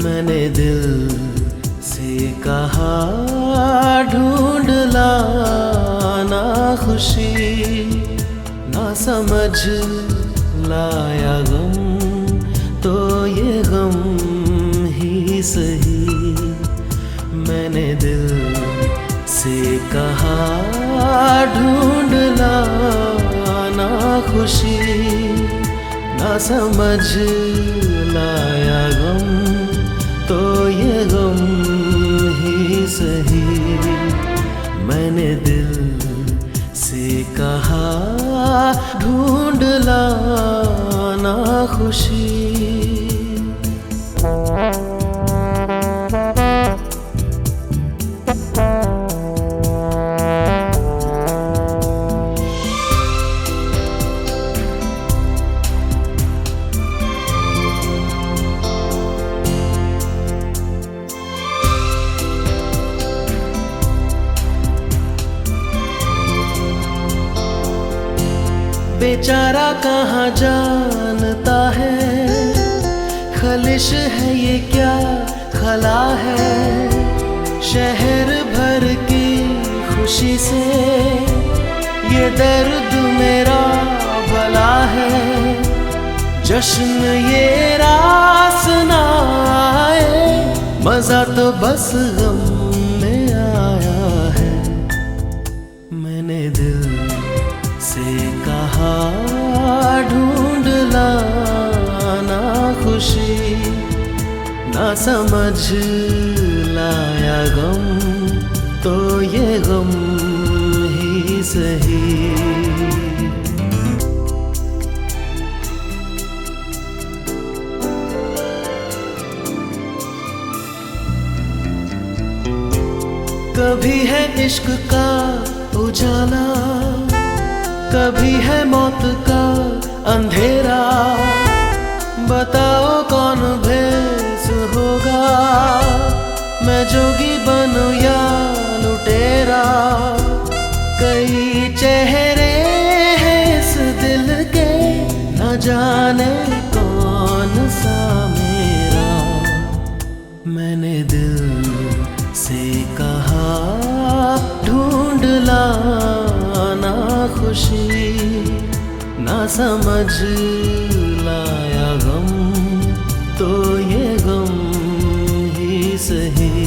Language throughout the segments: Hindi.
मैंने दिल से कहा ढूंढ लाना खुशी, ना समझ लाया गम तो ये गम ही सही। मैंने दिल से कहा ढूंढ लाना खुशी, ना समझ लाया गम तो ये गम ही सही। मैंने दिल से कहा ढूंढ लाना खुशी। बेचारा कहाँ जानता है, खलिश है ये क्या खला है। शहर भर की खुशी से ये दर्द मेरा भला है। जश्न ये रास ना आए, मजा तो बस गम में आया है। मैंने दिल से कहा ढूंढ लाना खुशी, ना समझ लाया गम तो ये गम ही सही। कभी है इश्क का उजाला, कभी है मौत का अंधेरा। बताओ कौन भेस होगा, मैं जोगी बनूं या लुटेरा। कई चेहरे हैं इस दिल के, न जाने कौन सा मेरा। मैंने दिल से कहा ढूंढ लाना खुशी, ना समझ लाया गम तो ये गम ही सही।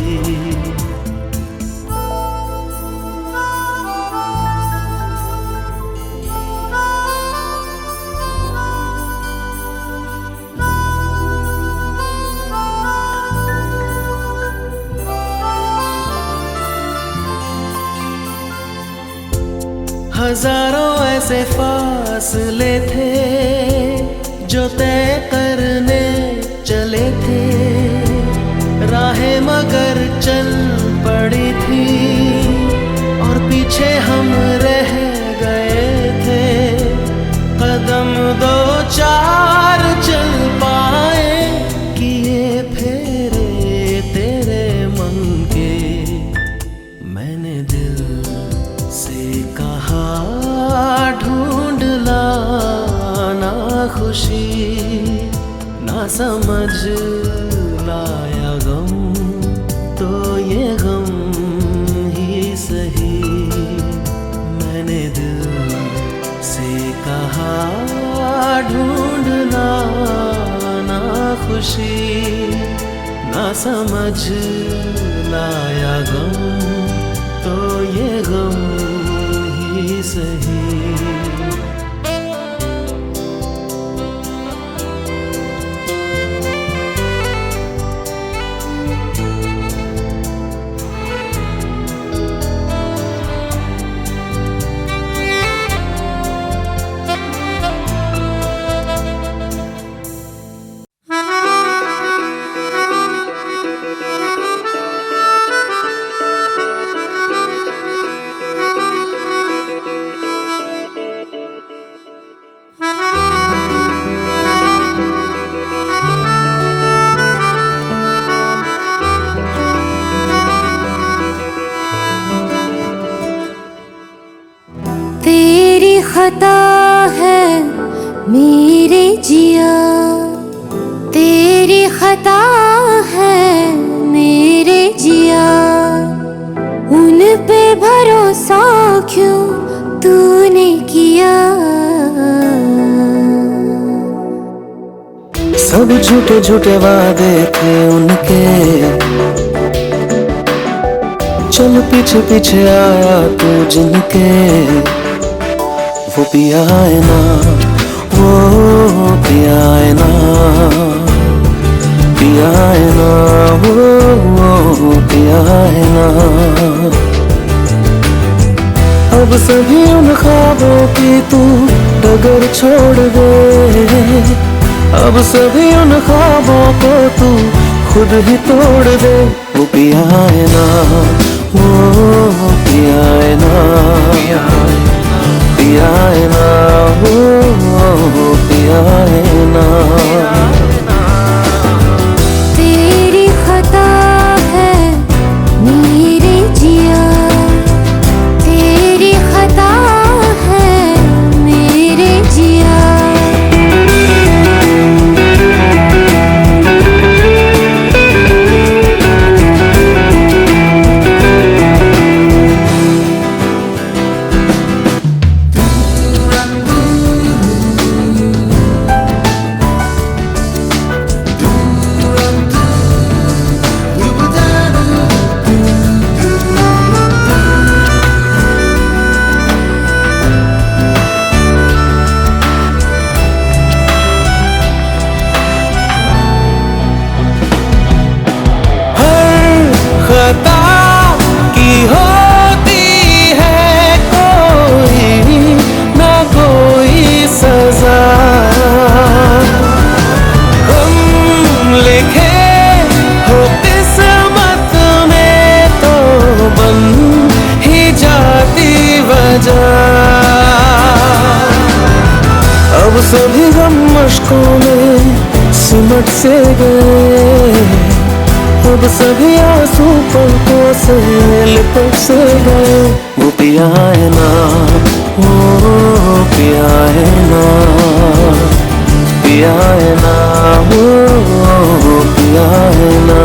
हजारों ऐसे फासले थे जो तय करने चले थे। राहें मगर चल पड़ी थी और पीछे हम रह गए थे। कदम दो चार चल पाए, किए फेरे तेरे मन के। मैंने दिल से कहा ढूंढ लाना खुशी, ना समझ लाया गम तो ये गम ही सही। मैंने दिल से कहा ढूंढ लाना खुशी, ना समझ लाया गम तो ये गम ही सही। खता है मेरे जिया, तेरी खता है मेरे जिया, उन पे भरोसा क्यों तूने किया। सब झूठे झूठे वादे थे उनके, चल पीछे पीछे आया तू जिनके। वो पिया है ना, वो पिया है ना, पिया है ना, वो पिया है ना। अब सभी उन ख्वाबों की तू डगर छोड़ दे, अब सभी उन ख्वाबों को तू खुद ही तोड़ दे। वो पिया है ना, वो पिया है ना, पिया है ना, वो पिया है ना। तेरी खता है मेरे जिया, तेरी खता है मेरे जिया। अब सभी गम मुश्कों में सिमट से गए, अब सभी आंसू पलकों से लिपट से गए। वो पिया है ना, वो पिया है ना, पिया है ना, वो पिया है ना।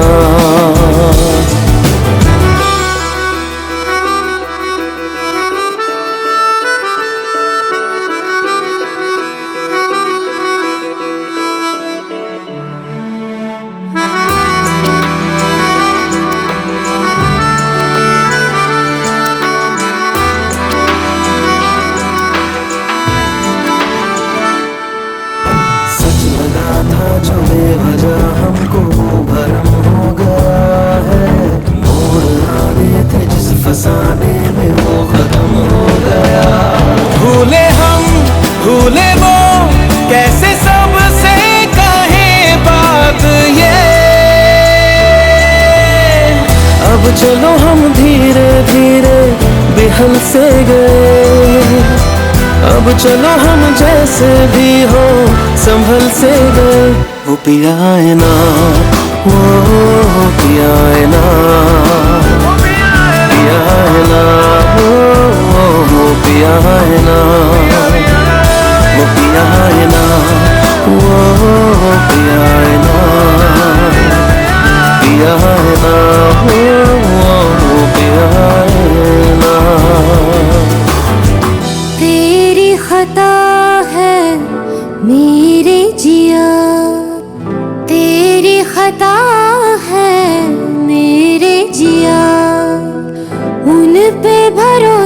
जो बेवजह हमको भरम हो गया है, मोड़ आने थे जिस फसाने में वो खत्म हो गया। भूले हम भूले वो कैसे सबसे कहे बात ये, अब चलो हम धीरे धीरे बिहल से गए, अब चलो हम जैसे भी हो संभल से गए। वो पिया है ना, वो पिया है ना, पिया है ना, वो पिया है ना, वो पिया है ना, वो पिया है ना, पिया है ना, वो पिया है ना। तेरी खता है मेरे जिया, तेरी खता है मेरे जिया, उन पे भरोसा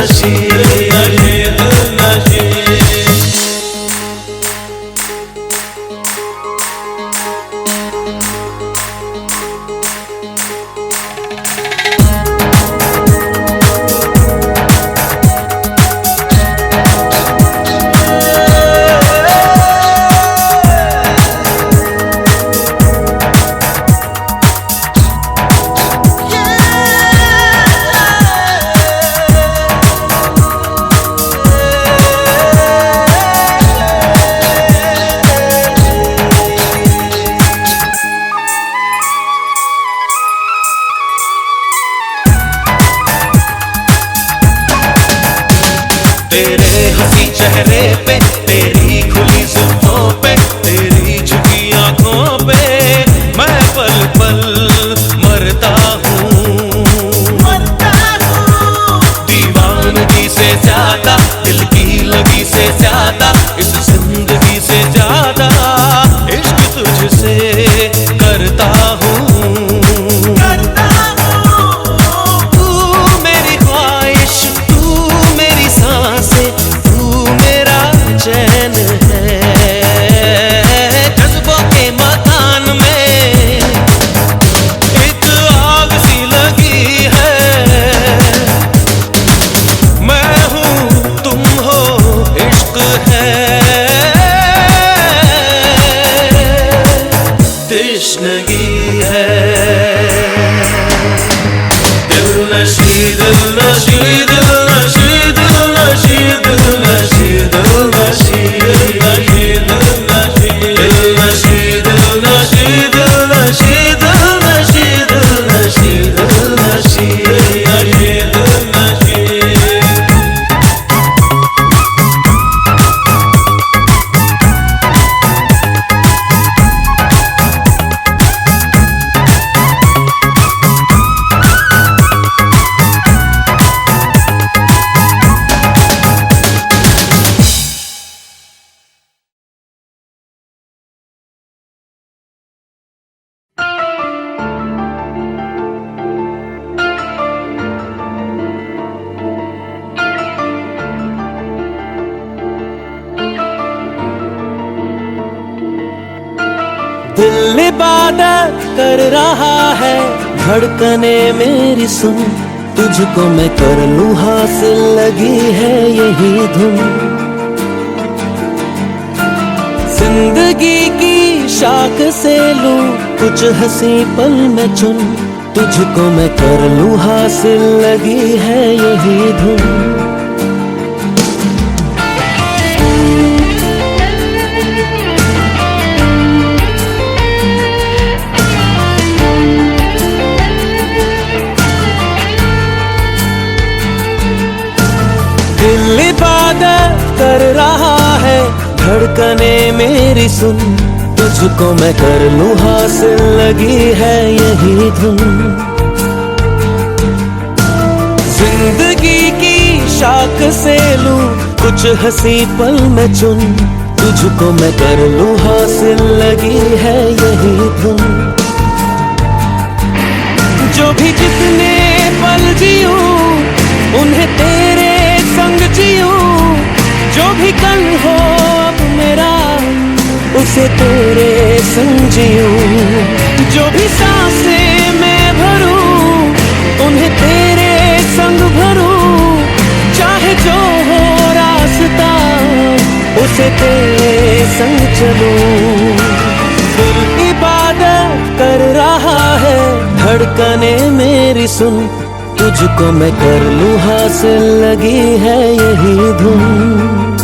नशी, नशी दिल नशी। तेरे हंसी चेहरे पे, तेरी खुली जुल्फों पे, तेरी झुकी आंखों पे मैं पल पल मरता हूँ, मरता हूँ। दीवानगी से ज्यादा, दिल की लगी से ज्यादा, इस जिंदगी से ज्यादा इश्क तुझसे करता हूँ। चैन है जज्बों के मकान में एक आग सी लगी है, मैं हूँ तुम हो इश्क है, तृष्णगी है। दिल नशी, दिल नशी, दिल नशी, दिल नशी, दिल नशी, दिल नशी, दिल नशी, दिल नशी, दिल नशी, दिल नशी, दिल नशी, दिल नशी, दिल नशी, दिल नशी, दिल नशी। दिल इबादत कर रहा है, धड़कने मेरी सुन, तुझको मैं कर लूं हासिल, लगी है यही धुन। जिंदगी की शाख से लूं कुछ हंसी पल में चुन, तुझको मैं कर लूं हासिल, लगी है यही धुन। दिल इबादत कर रहा है, धड़कने मेरी सुन, तुझको मैं कर लूं हासिल, लगी है यही धुन। जिंदगी की शाख से लूं कुछ हंसी पल में चुन, तुझको मैं कर लूं हासिल, लगी है यही धुन। जो भी जितने पल जीऊं उन्हें तेरे संग जीऊं, जो भी कल हो अब मेरा उसे तेरे संग जीऊं। जो भी सांसें मैं भरूं उन्हें तेरे संग भरूं, चाहे जो हो रास्ता उसे तेरे संग चलूं। दिल इबादत कर रहा है, धड़कने मेरी सुन, तुझको मैं कर लूं हासिल, लगी है यही धुन।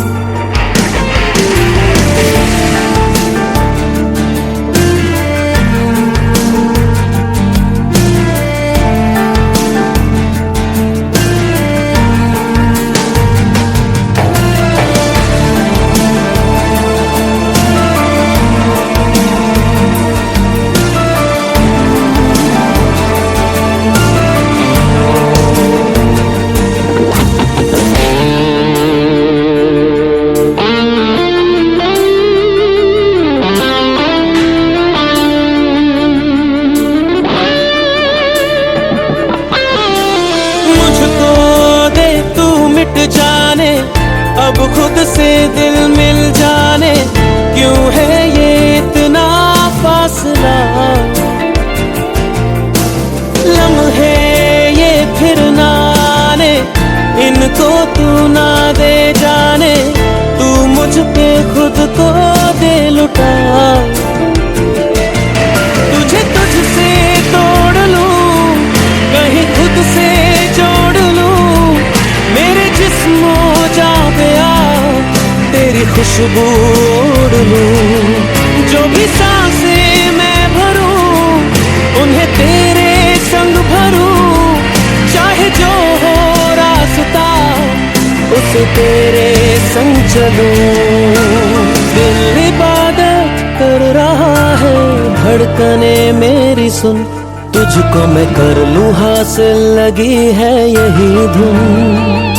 खुद से दिल मिल जाने, क्यों है ये इतना फासला। लम्हे ये फिर ना आने, इनको तू ना दे जाने, तू मुझ पे खुद को दे लुटा। तुझे तुझसे तोड़ लूं, कहीं खुद से जोड़ लूं, मेरे जिस्मो जा गया तेरी खुशबू ओढ़ लूं। जो भी सांसें मैं भरूं, उन्हें तेरे संग भरूं, चाहे जो हो रास्ता उसे तेरे संग चलूं। दिल इबादत कर रहा है, धड़कने मेरी सुन, तुझको मैं कर लूं हासिल, लगी है यही धुन।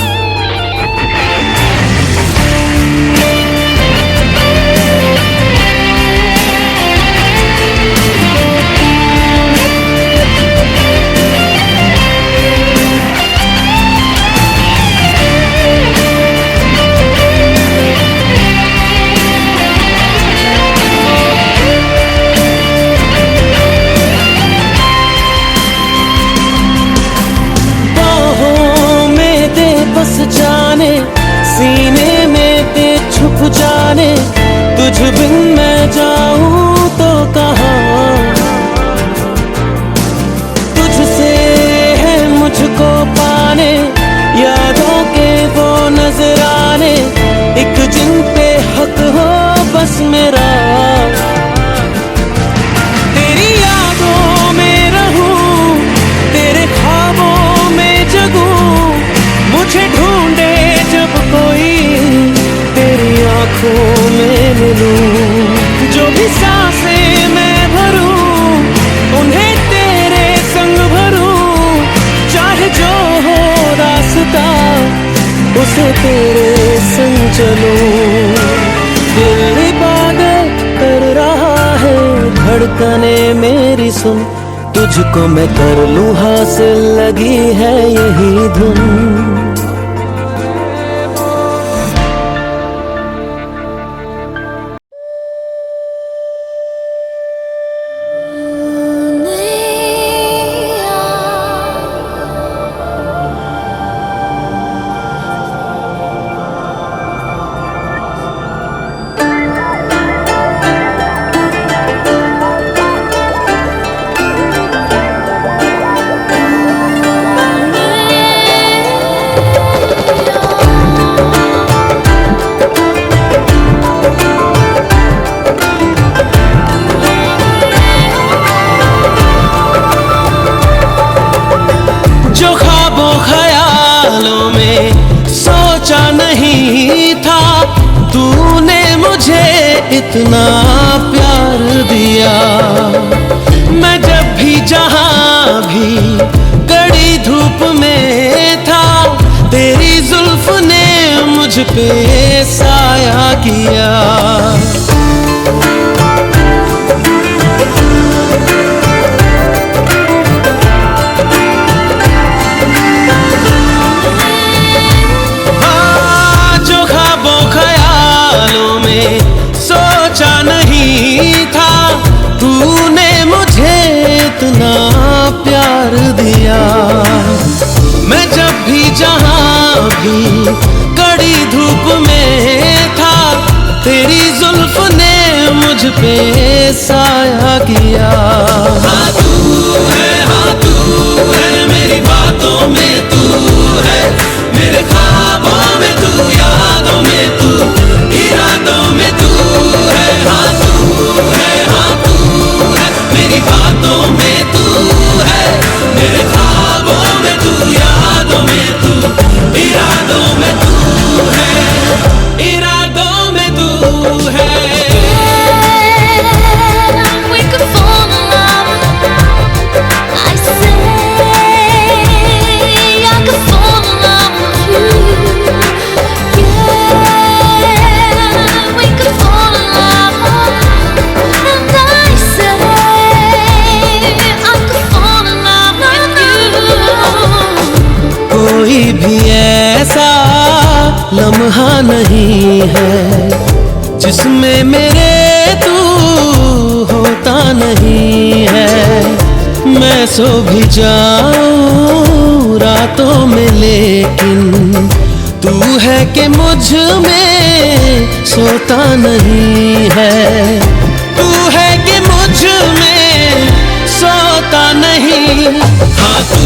जाने सीने में ते छुप जाने, तुझ बिन मैं जाऊं तो कहाँ। तुझसे है मुझको पाने, यादों के वो नजराने, एक जिन पे हक हो बस मेरा। तेरी यादों में रहूं, तेरे ख्वाबों में जगूं, मुझे ढूंढे जब कोई तेरी आंखों में मिलूं। जो भी सांसें मैं भरूं, उन्हें तेरे संग भरूं, चाहे जो हो रास्ता उसे तेरे संग चलूं। दिल इबादत कर रहा है, धड़कने मेरी सुन, तुझको मैं कर लूं हासिल, लगी है यही धुन। तूने मुझे इतना प्यार दिया, मैं जब भी जहां भी कड़ी धूप में था, तेरी जुल्फ ने मुझ पे साया किया। तूने मुझे इतना प्यार दिया, मैं जब भी जहां भी कड़ी धूप में था, तेरी जुल्फ ने मुझ पे साया किया। हाँ तू है मेरी बातों में, तू है मेरे ख्वाबों में, तू यादों में, तू इरादों में, तू है। हाँ तू है मेरी बातों में, तू है मेरे ख्वाबों में, तू यादों में, तू इरादों में, तू है इरादों में, तू है। We could fall in love, I say I could fall in love with you, yeah, we could fall in love, and I say कोई भी ऐसा लम्हा नहीं है जिसमें मेरे तू होता नहीं है। मैं सो भी जाऊं रातों में लेकिन तू है कि मुझ में सोता नहीं है। तू है कि मुझ में सोता नहीं। हाँ तू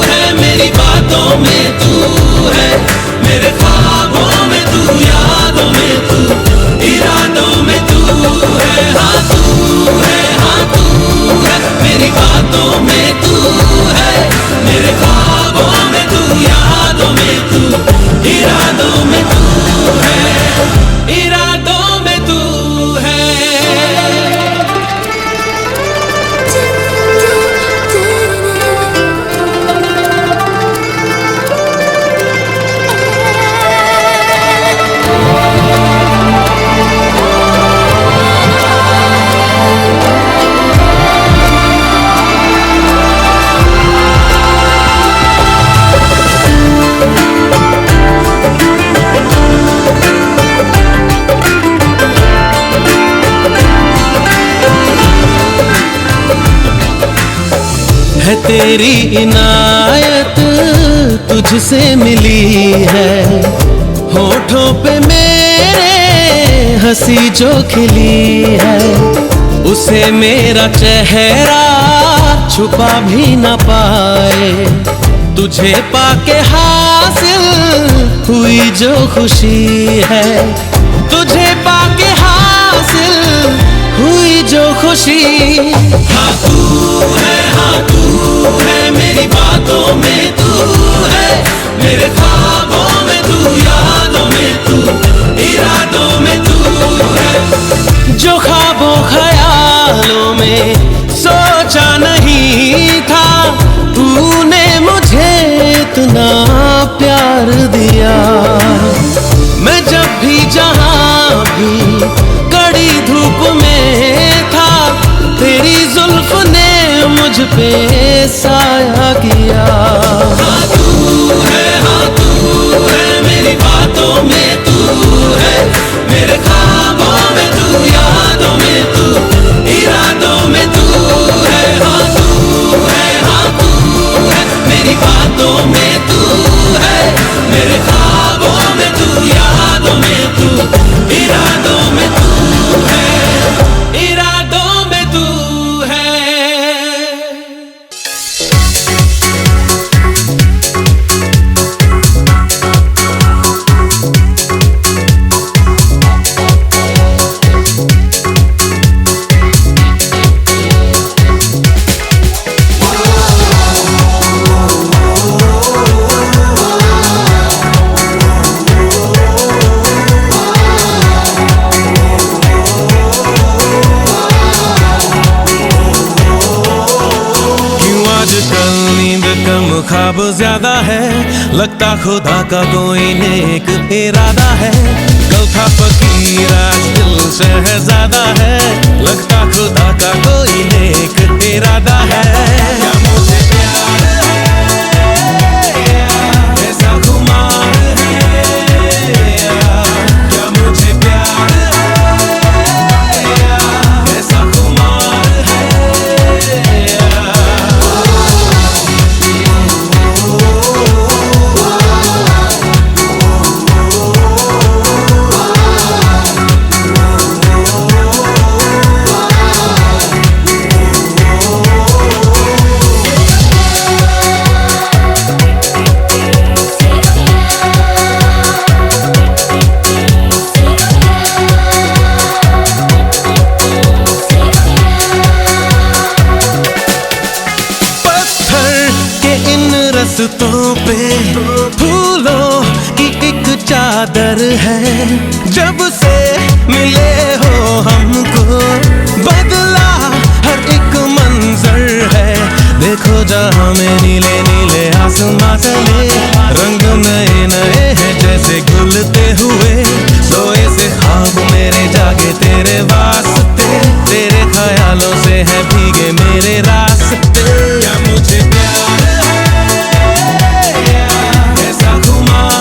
है मेरी बातों में तू है, मेरे ख्वाबों में तू, यादों में तू, इरादों में तू है। हाँ तू है मेरी बातों में तू है, मेरे ख्वाबों में तू, यादों में तू, इरादों में तू है, इरादों में तू है। है तेरी इनायत तुझसे मिली है, होठों पे मेरे हंसी जो खिली है, उसे मेरा चेहरा छुपा भी ना पाए। तुझे पाके हासिल हुई जो खुशी है, तुझे पाके हासिल हुई जो खुशी। हाँ तू है मेरी बातों में तू है, मेरे ख्वाबों में तू, यादों में तू, इरादों में तू है। जो ख्वाबों ख्यालों में सोचा नहीं था, तूने मुझे इतना प्यार दिया। मैं जब भी जहां भी कड़ी धूप में था, तेरी जुल्फ ने मुझ पे साया किया। हाँ तू है मेरी बातों में तू है, मेरे ख्वाबों में तू, यादों में तू, इरादों में तू है। हाँ तू है मेरी बातों में तू है, मेरे ख्वाबों में तू, यादों में तू, इरादों में तू है, इरादों में तू है। ख्वाब ज्यादा है, लगता खुदा का कोई नेक इरादा है। कल था फकीर आज दिल शहजादा है, लगता खुदा का कोई नेक इरादा है। क्या मुझे प्यार है, ऐसा खुमार है, क्या मुझे प्यार है, ऐसा खुमार है। रस्तों पे फूलों की एक चादर है, जब से मिले हो हमको बदला हर एक मंजर है। देखो जहाँ में नीले नीले आसमां तले, रंग नए नए हैं जैसे घुलते हुए। सोए से ख्वाब मेरे जागे तेरे वास्ते, तेरे ख्यालों से है भीगे मेरे रास्ते। क्या मुझे प्यार है, ऐसा खुमार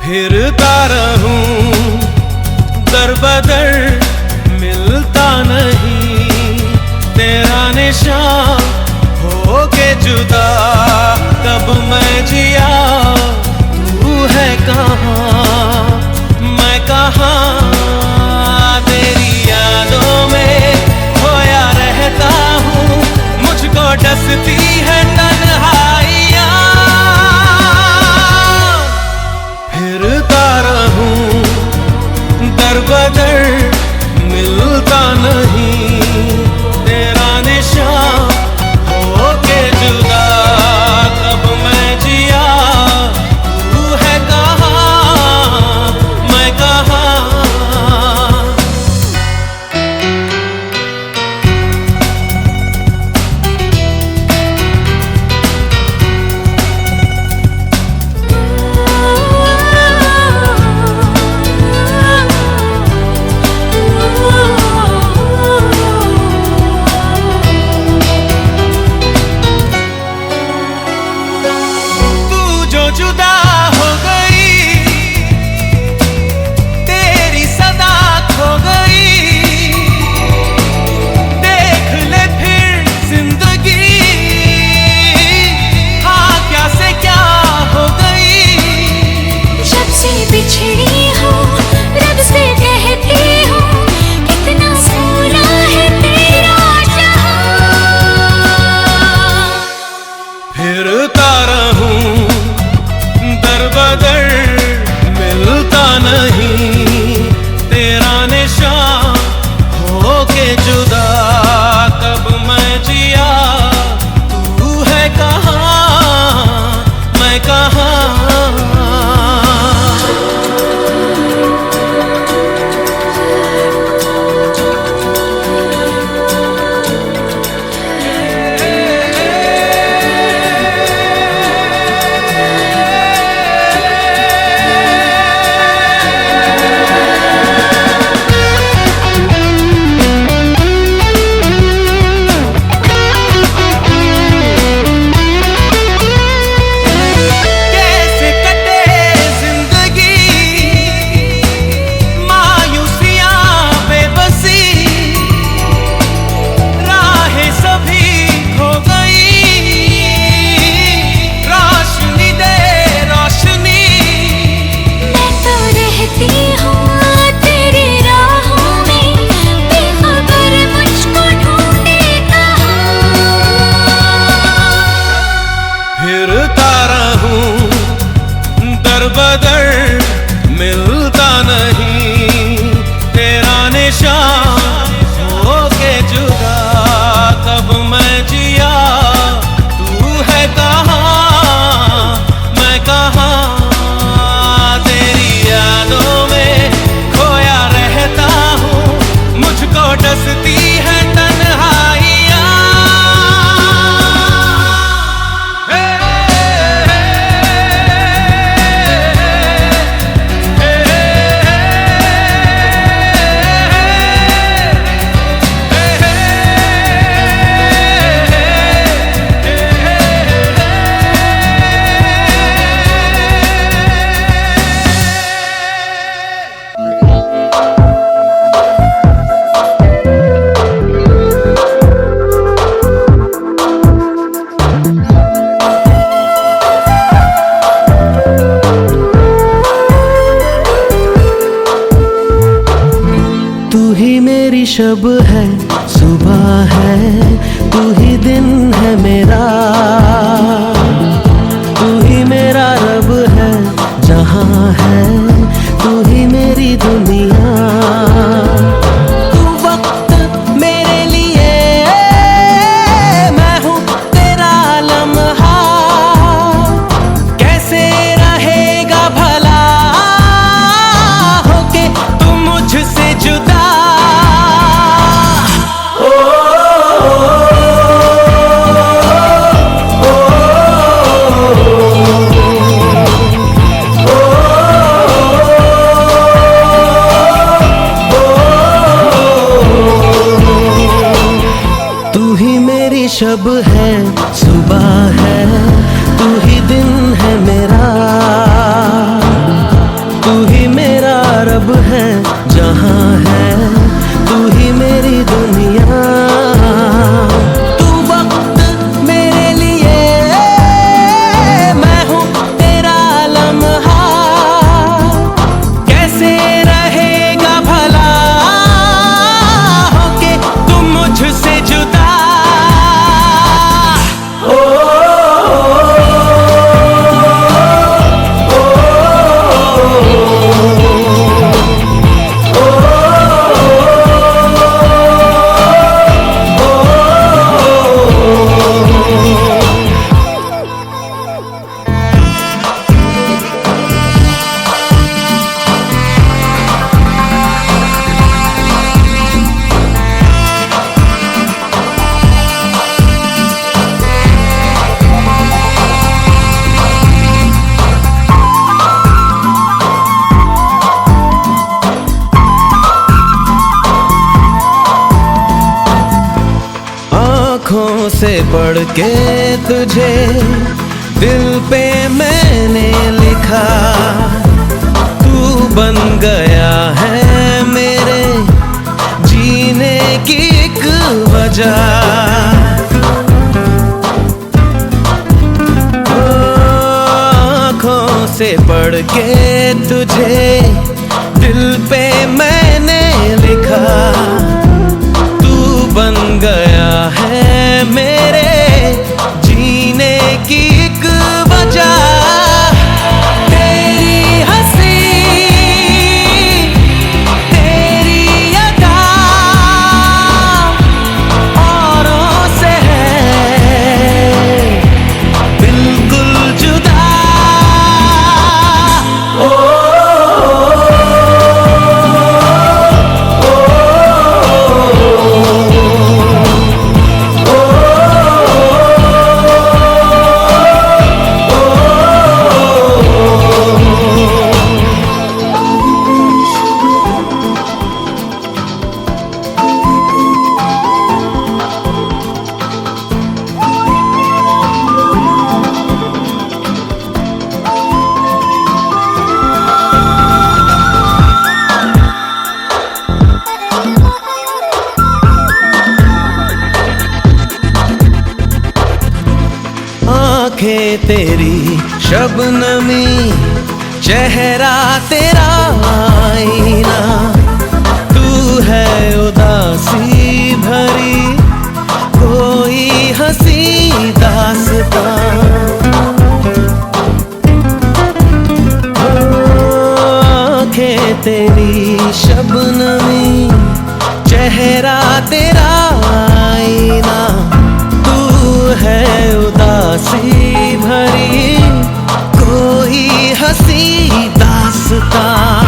फिरता रहूं दर बदर, मिलता नहीं तेरा निशान हो के जुदा। कब मैं जिया तू है कहाँ, मैं कहाँ, तेरी यादों में खोया रहता हूँ, मुझको डसती है तन्हाइयाँ। फिरता रहूं दर बदर, मिलता नहीं तेरा निशान हो के जुदा। कब मैं जिया तू है कहाँ, मैं कहाँ। जुदा हो गई तेरी सदा खो गई, देख ले फिर जिंदगी हाँ क्या से क्या हो गई। जब से बिछड़ी हो रब से कहती हूँ, कितना सोना है तेरा जहां। फिरता रहूं दर बदर, मिलता नहीं तेरा निशान हो के जुदा। कब मैं जिया तू है कहाँ, मैं कहाँ। फिरता रहूं दर बदर, मिलता नहीं तेरा निशान हो के जुदा। कब मैं जिया तू है कहाँ, मैं कहाँ, तेरी यादों में खोया रहता हूँ, मुझको डसती है तन्हाइयाँ। शब है सुबह है, तू ही दिन है मेरा, तू ही मेरा रब है जहां है, तू ही मेरी दुनिया। तू वक्त मेरे लिए, मैं हूँ तेरा लम्हा, कैसे रहेगा भला होके तू मुझसे जुदा। रब है जहाँ है तू ही मेरी दुनिया। तू वक्त मेरे लिए, मैं हूँ तेरा लम्हा। कैसे रहेगा भला होके तुम मुझसे जुदा। आँखों से पढ़ के तुझे दिल पे मैंने लिखा। तू बन गया है मेरे जीने की एक वजह। आँखों से पढ़ के तुझे दिल पे मैंने लिखा। बन गया है मेरे जीने की एक वजह। तेरी हंसी तेरी अदा औरों से है बिल्कुल जुदा। आँखें तेरी शबनमी, चेहरा तेरा आईना। तू है उदासी भरी कोई हंसी दास्तां। आँखें तेरी शबनमी, चेहरा तेरा आईना। तू है उदासी भरी कोई हंसी दास्तां।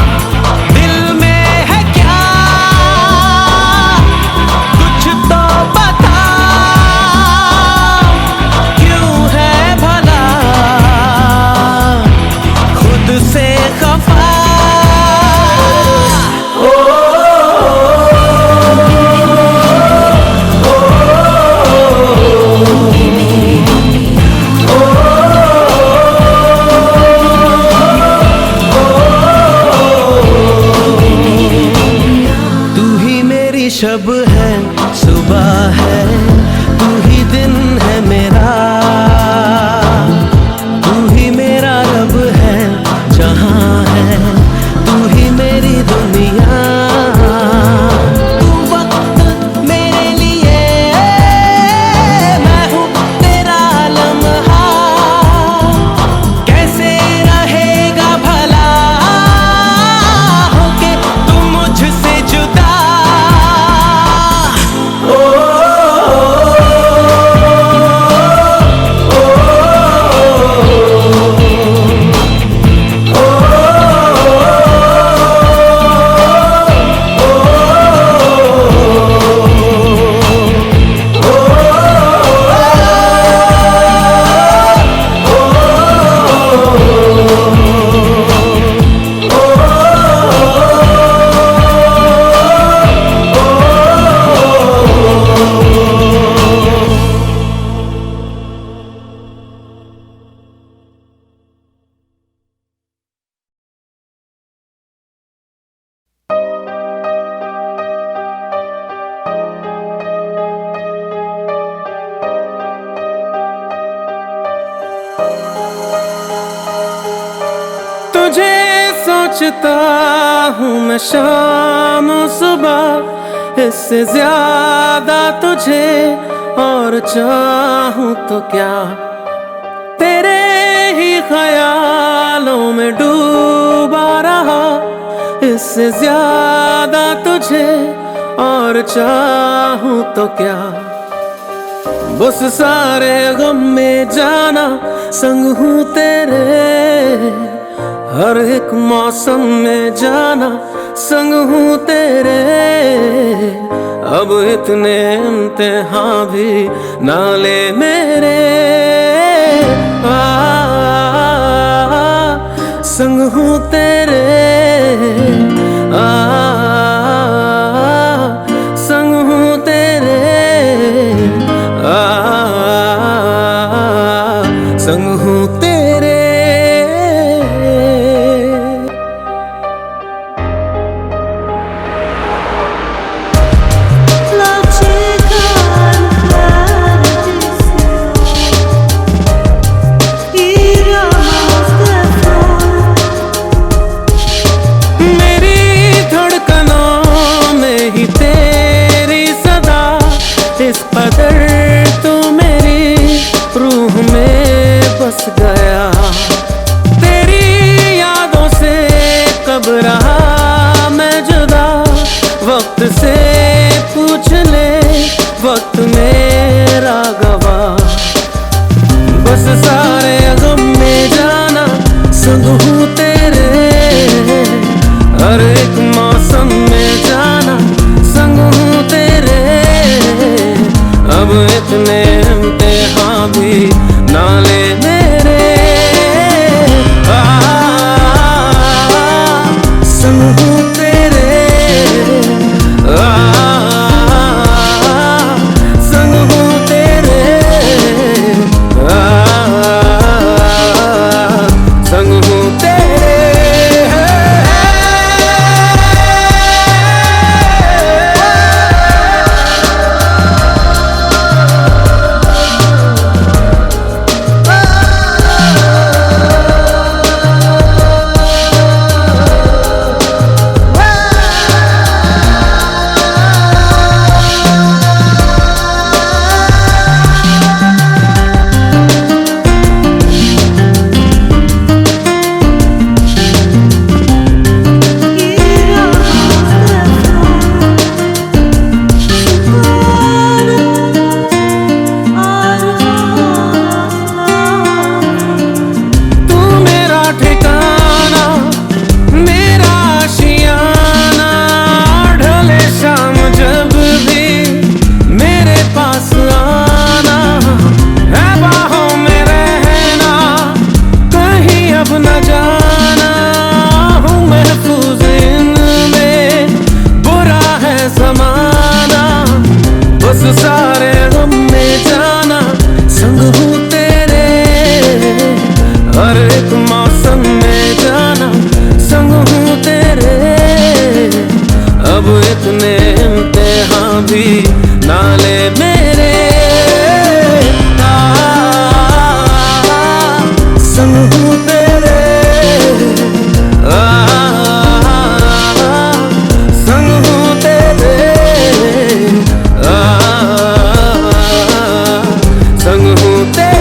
दिल में है क्या कुछ तो बता, क्यों है भला खुद से खफा। शब है सुबह है तू ही दिन है मेरा। तू ही मेरा रब है जहाँ है तू ही मेरी दुनिया। तू वक्त मेरे लिए, मैं हूँ तेरा लम्हा। कैसे रहेगा भला होके तुम मुझसे जुदा। सोचता हूँ मैं शाम सुबह, इससे ज्यादा तुझे और चाहूँ तो क्या। तेरे ही ख्यालों में डूबा रहा, इससे ज्यादा तुझे और चाहूँ तो क्या। बस सारे गम में जाना संग हूँ तेरे, हर एक मौसम में जाना संग हूँ तेरे। अब इतने इम्तिहान भी ना ले मेरे, संग हूँ तेरे, संग हूँ तेरे, संग हूँ तेरे। इस कदर तू मेरी रूह में बस गया, तेरी यादों से कब रहा मैं जुदा। वक्त से पूछ ले, वक्त मेरा गवाह। बस सारे गम में जाना संग हूँ तेरे, हर एक मौसम में जाना संग हूँ तेरे। अब इतने इम्तिहान भी ना ले मेरे, संग हूँ तेरे, संग हूँ तेरे, संग हूँ तेरे। सारे गम में जाना संग हूँ तेरे, हर एक मौसम में जाना संग हूँ तेरे। अब इतने इम्तिहान भी ना ले मेरे, संग हूँ तेरे, संग हूँ तेरे, संग हूँ तेरे।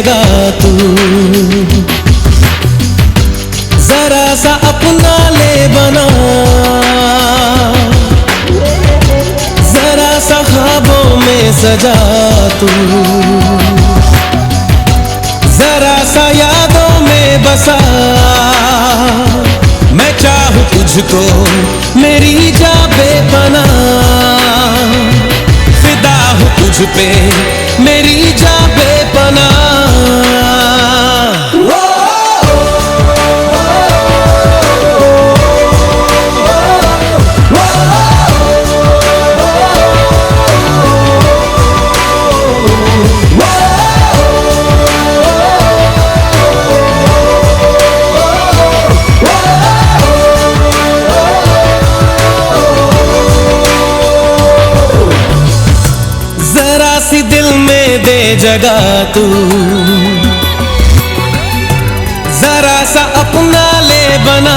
जगह तू, जरा सा अपना ले बना, जरा सा ख्वाबों में सजा तू, जरा सा यादों में बसा। मैं चाहूं तुझको मेरी जा बेपनाह, फिदा हूं तुझ पे मेरी जा बेपनाह। सी दिल में दे जगह तू, जरा सा अपना ले बना,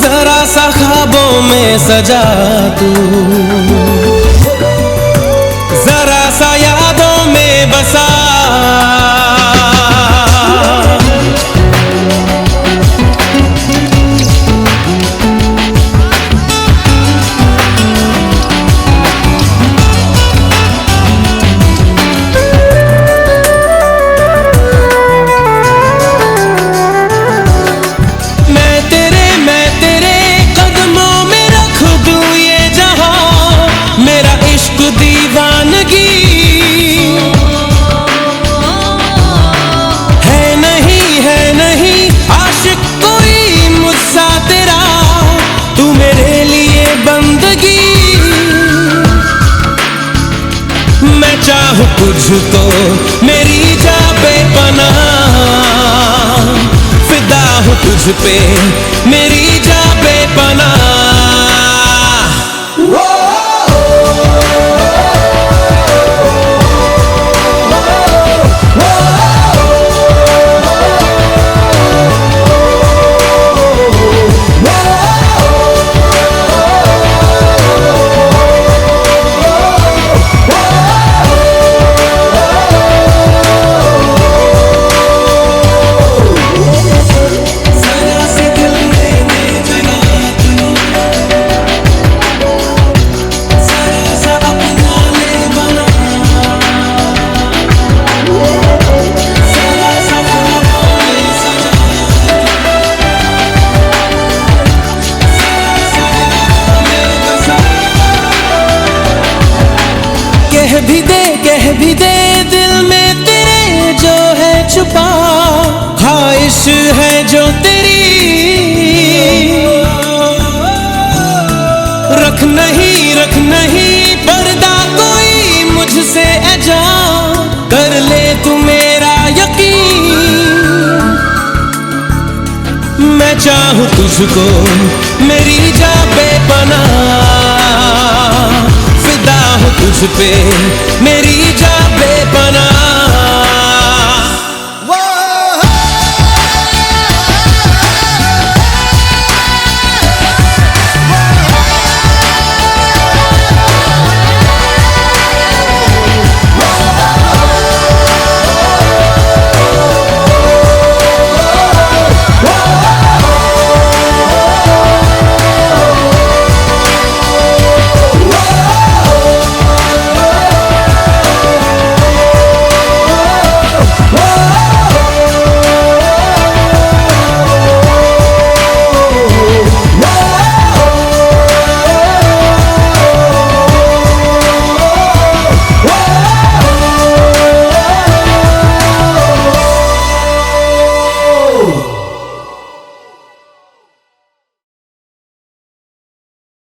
जरा सा ख्वाबों में सजा तू, जरा सा यादों में बसा। दीवानगी है नहीं आशिक कोई मुझसा तेरा, तू मेरे लिए बंदगी। मैं चाहूं तुझको मेरी जा बेपनाह, फिदा हूं तुझ पे मेरी जा बेपनाह। कह भी दे दिल में तेरे जो है छुपा, ख्वाहिश है जो तेरी, रख नहीं पर्दा कोई मुझसे अजा, कर ले तू मेरा यकीन। मैं चाहूं तुझको मेरी जा बेपनाह, फिदा हूं तुझ पे मेरी जा बेपनाह।